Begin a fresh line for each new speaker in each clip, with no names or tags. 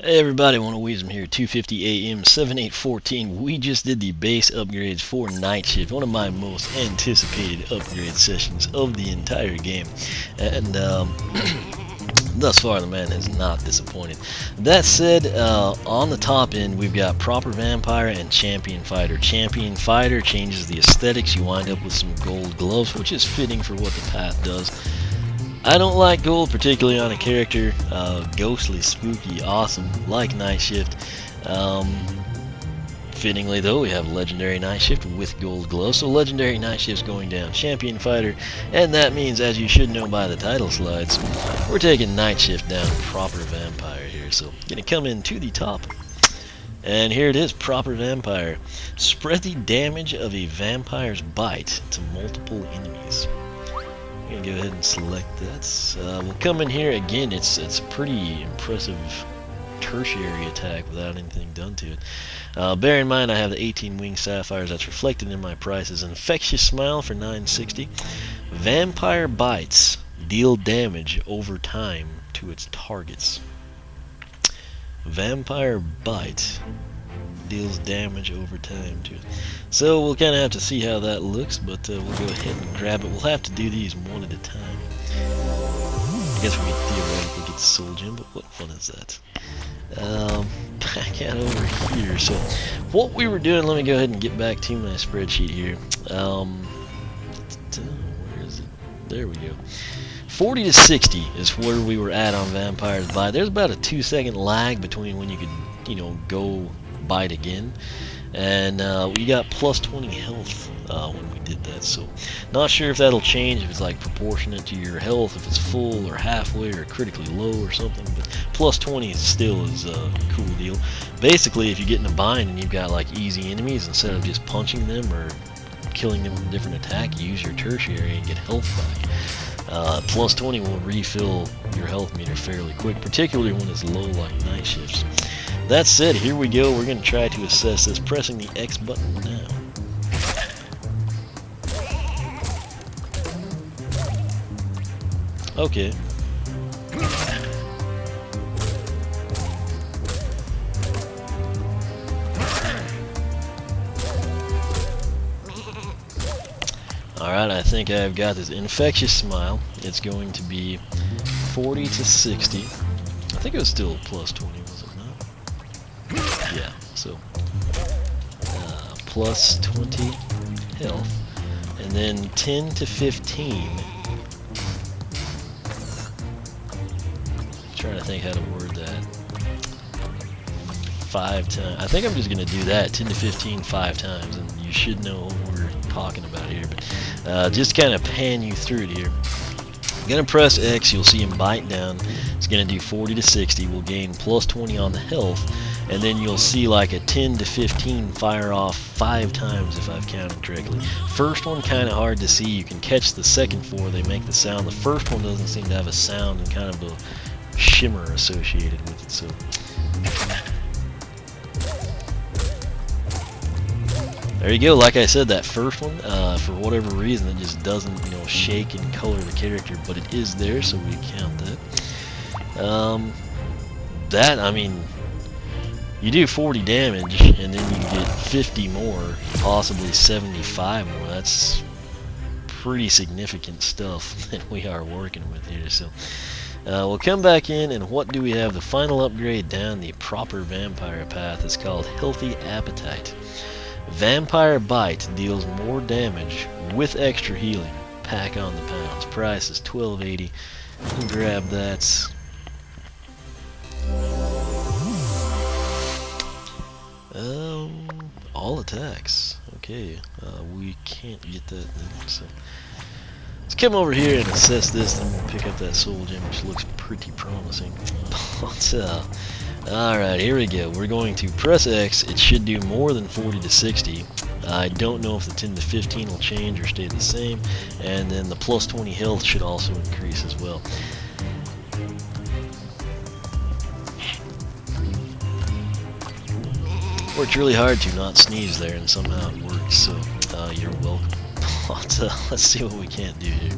Hey everybody, One of Wisdom here, 2:50 a.m., 7814. We just did the base upgrades for Night Shift, one of my most anticipated upgrade sessions of the entire game. And thus far, the man has not disappointed. That said, on the top end, we've got Proper Vampire and Champion Fighter. Champion Fighter changes the aesthetics. You wind up with some gold gloves, which is fitting for what the path does. I don't like gold, particularly on a character. Ghostly, spooky, awesome, like Night Shift. Fittingly though, we have Legendary Night Shift with gold gloves, so Legendary Night Shift's going down Champion Fighter, and that means, as you should know by the title slides, we're taking Night Shift down Proper Vampire here. So, gonna come in to the top. And here it is, Proper Vampire. Spread the damage of a vampire's bite to multiple enemies. I'm gonna go ahead and select that. We'll come in here again. It's a pretty impressive tertiary attack without anything done to it. Bear in mind I have the 18 wing sapphires. That's reflected in my prices. An infectious smile for 960. Vampire bites deal damage over time to its targets. Vampire bite deals damage over time to it. So we'll kind of have to see how that looks, but we'll go ahead and grab it. We'll have to do these one at a time. I guess we could theoretically get the soul gem, but what fun is that? Back out over here. So what we were doing, let me go ahead and get back to my spreadsheet here. Where is it? There we go. 40 to 60 is where we were at on Vampire's Bite. There's about a 2-second lag between when you could, go bite again, and we got plus 20 health when we did that. So not sure if that'll change, if it's like proportionate to your health, if it's full or halfway or critically low or something, but plus 20 still is a cool deal. Basically, if you get in a bind and you've got like easy enemies, instead of just punching them or killing them with a different attack, you use your tertiary and get health back. Plus 20 will refill your health meter fairly quick, particularly when it's low like Night Shifts. That said, here we go. We're going to try to assess this, pressing the X button now. Okay. Alright, I think I've got this infectious smile. It's going to be 40 to 60. I think it was still plus 20, was it not? Yeah, so plus 20 health, and then 10 to 15. Trying to think how to word that. 5 times. I think I'm just going to do that. 10 to 15 5 times, and you should know what we're talking about here. But just kind of pan you through it here. I'm going to press X. You'll see him bite down. It's going to do 40 to 60. We'll gain plus 20 on the health, and then you'll see like a 10 to 15 fire off 5 times if I've counted correctly. First one kind of hard to see. You can catch the second 4. They make the sound. The first one doesn't seem to have a sound and kind of a shimmer associated with it. So there you go. Like I said, that first one, for whatever reason, it just doesn't, shake and color the character, but it is there, so we count that. I mean, you do 40 damage, and then you get 50 more, possibly 75 more. That's pretty significant stuff that we are working with here. So we'll come back in, and what do we have? The final upgrade down the Proper Vampire path is called Healthy Appetite. Vampire Bite deals more damage with extra healing. Pack on the pounds. Price is $12.80. Grab that. All attacks. Okay, we can't get that then, so let's come over here and assess this, and we'll pick up that soul gem, which looks pretty promising. Alright, here we go. We're going to press X. It should do more than 40 to 60. I don't know if the 10 to 15 will change or stay the same, and then the plus 20 health should also increase as well. Worked really hard to not sneeze there, and somehow it works, so you're welcome. Let's see what we can't do here.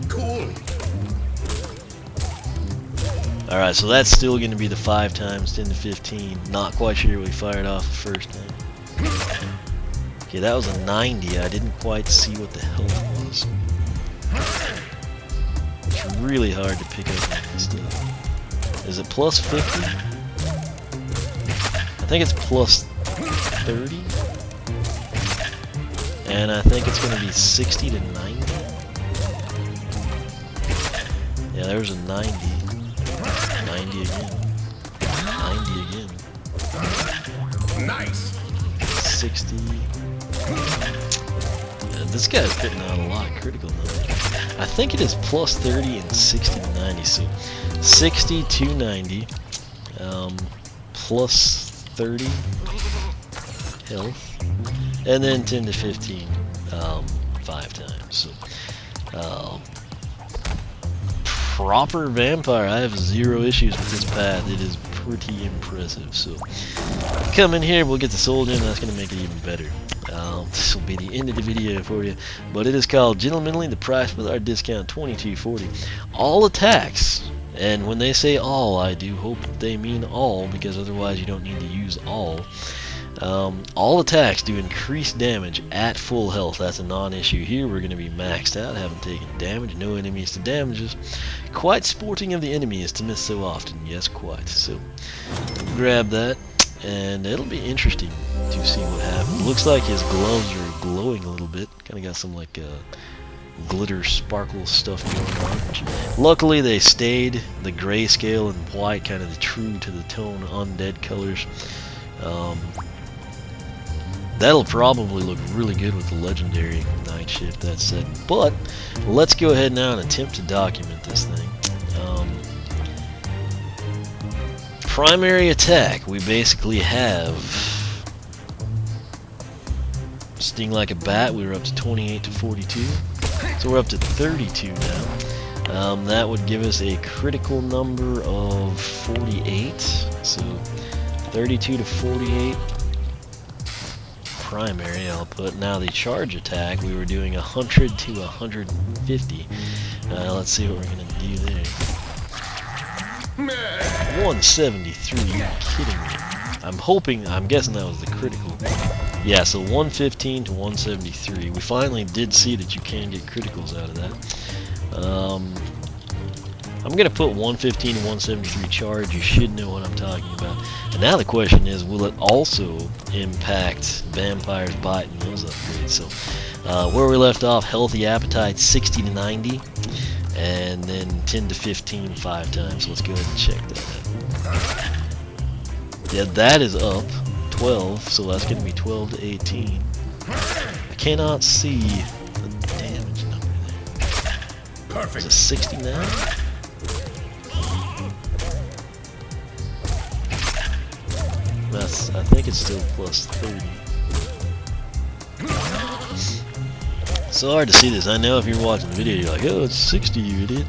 Cool. Alright, so that's still going to be the 5 times, 10 to 15. Not quite sure we fired off the first time. Okay, that was a 90. I didn't quite see what the health was. It's really hard to pick up on this stuff. Is it plus 50? I think it's plus 30. And I think it's going to be 60 to 90. Yeah, there's a 90. 90 again. 90 again. Nice. 60. This guy's putting out a lot of critical numbers. I think it is plus 30 and 60 to 90. So 60 to 90. Plus 30 health. And then 10 to 15. 5 times. So, proper vampire. I have 0 issues with this path. It is pretty impressive. So come in here, we'll get the soul gem. That's going to make it even better. This will be the end of the video for you, but it is called Gentlemanly. The price with our discount $22.40. All attacks, and when they say all, I do hope they mean all, because otherwise you don't need to use all. All attacks do increased damage at full health. That's a non-issue here. We're going to be maxed out, haven't taken damage, no enemies to damages. Quite sporting of the enemy is to miss so often. Yes, quite. So grab that, and it'll be interesting to see what happens. Looks like his gloves are glowing a little bit. Kind of got some like glitter sparkle stuff going on. Luckily they stayed the grayscale and white, kind of the true to the tone undead colors. That'll probably look really good with the legendary night shift, that said. But let's go ahead now and attempt to document this thing. Primary attack, we basically have sting like a bat. We were up to 28 to 42, so we're up to 32 now. That would give us a critical number of 48, so 32 to 48 primary. I'll put now the charge attack. We were doing 100 to 150. Let's see what we're gonna do there. 173. You're kidding me. I'm guessing that was the critical. Yeah, so 115 to 173. We finally did see that you can get criticals out of that. I'm going to put 115 to 173 charge. You should know what I'm talking about. And now the question is, will it also impact Vampire's Bite and those upgrades? So, where we left off, Healthy Appetite 60 to 90. And then 10 to 15 5 times. So let's go ahead and check that out. Yeah, that is up 12. So that's going to be 12 to 18. I cannot see the damage number there. Perfect. Is it 69? I think it's still plus 30. It's so hard to see this. I know if you're watching the video, you're like, oh, it's 60, you idiot.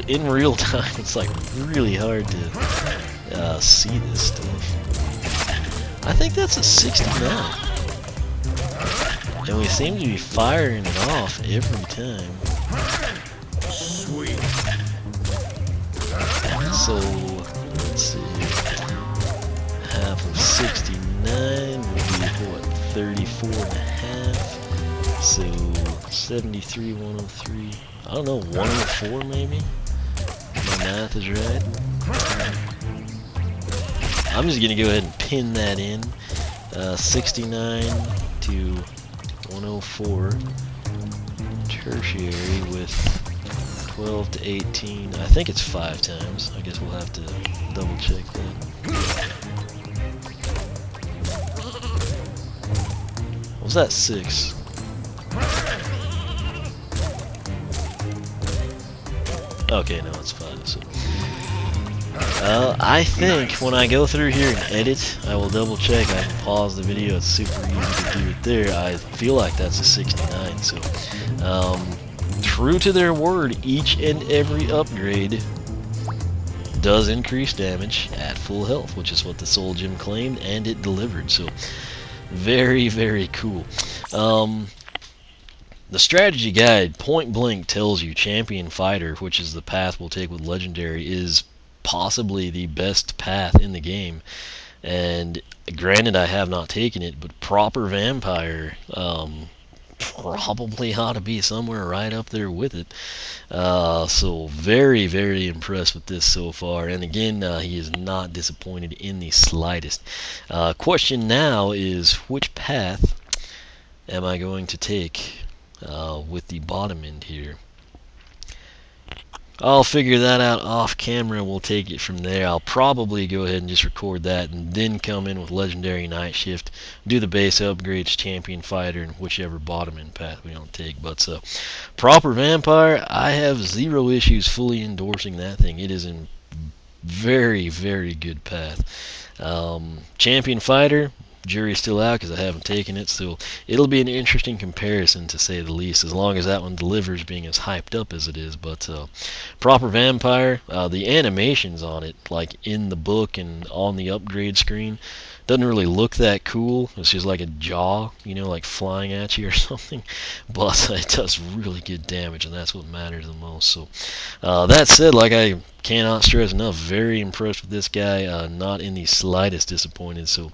In real time, it's like really hard to see this stuff. I think that's a 69. And we seem to be firing it off every time. Sweet. So, let's see. Half of 69 would be, what, 34 and a half? So 73, 103. I don't know, 104 maybe? My math is right. I'm just gonna go ahead and pin that in. 69 to 104 tertiary with 12 to 18. I think it's 5 times. I guess we'll have to double check that. Was that 6? Okay, no, it's 5. So, I think when I go through here and edit, I will double check. I can pause the video. It's super easy to do it there. I feel like that's a 69. So, true to their word, each and every upgrade does increase damage at full health, which is what the Soul Gem claimed, and it delivered. So, very, very cool. The strategy guide point blank tells you champion fighter, which is the path we'll take with legendary, is possibly the best path in the game. And granted, I have not taken it, but proper vampire probably ought to be somewhere right up there with it. So very, very impressed with this so far. And again, he is not disappointed in the slightest. Question now is, which path am I going to take with the bottom end here? I'll figure that out off camera. We'll take it from there. I'll probably go ahead and just record that and then come in with Legendary Night Shift, do the base upgrades, Champion Fighter, and whichever bottom end path we don't take. But proper Vampire, I have zero issues fully endorsing that thing. It is in very, very good path. Champion Fighter, jury's still out because I haven't taken it, so it'll be an interesting comparison to say the least, as long as that one delivers being as hyped up as it is. But proper vampire, the animations on it, like in the book and on the upgrade screen, doesn't really look that cool. It's just like a jaw, like flying at you or something. But it does really good damage, and that's what matters the most. So that said, like I cannot stress enough, very impressed with this guy, not in the slightest disappointed. So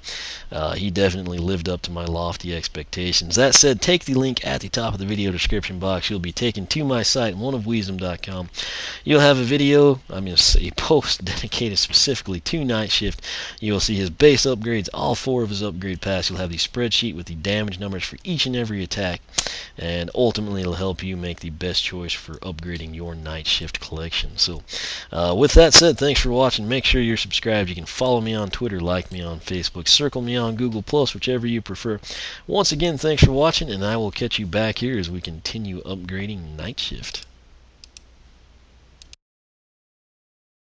he definitely lived up to my lofty expectations. That said, take the link at the top of the video description box. You'll be taken to my site, oneofwisdom.com. You'll have a video, a post dedicated specifically to Night Shift. You'll see his base upgrades, all 4 of his upgrade paths. You'll have the spreadsheet with the damage numbers for each and every attack, and ultimately it'll help you make the best choice for upgrading your Night Shift collection. So with that said, thanks for watching. Make sure you're subscribed. You can follow me on Twitter, like me on Facebook, circle me on Google+, whichever you prefer. Once again, thanks for watching, and I will catch you back here as we continue upgrading Night Shift.